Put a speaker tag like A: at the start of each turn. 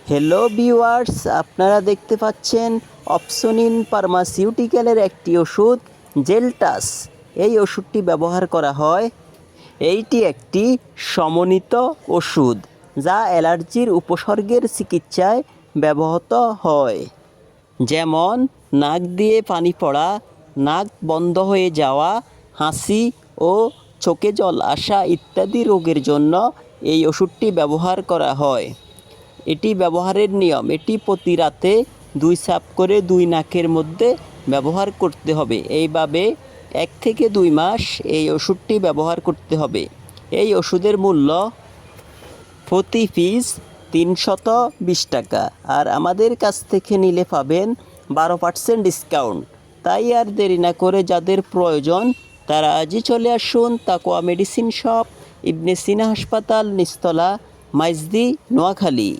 A: Hello viewers, আপনারা দেখতে পাচ্ছেন অপসনিন ফার্মাসিউটিক্যালের একটি ওষুধ জেলটাস। এই ওষুধটি ব্যবহার করা হয়। এইটি একটি সমন্বিত ওষুধ যা অ্যালার্জির উপসর্গের চিকিৎসায় ব্যবহৃত হয়, যেমন নাক দিয়ে পানি পড়া, নাক বন্ধ হয়ে যাওয়া, হাঁচি ও চোখে জল আসা ইত্যাদি রোগের জন্য এই ওষুধটি ব্যবহার করা হয়। এটি ব্যবহারের নিয়ম: এটি প্রতি রাতে 2 চাপ করে 2 নাকের মধ্যে ব্যবহার করতে হবে। এইভাবে 1 থেকে 2 মাস এই ওষুধটি ব্যবহার করতে হবে। এই ওষুধের মূল্য প্রতি পিস 320 টাকা, আর আমাদের কাছ থেকে নিলে পাবেন 12% ডিসকাউন্ট। তাই আর দেরি না করে যাদের প্রয়োজন তারা আজই চলে আসুন তাকোয়া মেডিসিন শপ, ইবনে সিনা হাসপাতাল, নিচতলা, মাইজদি, নোয়াখালী।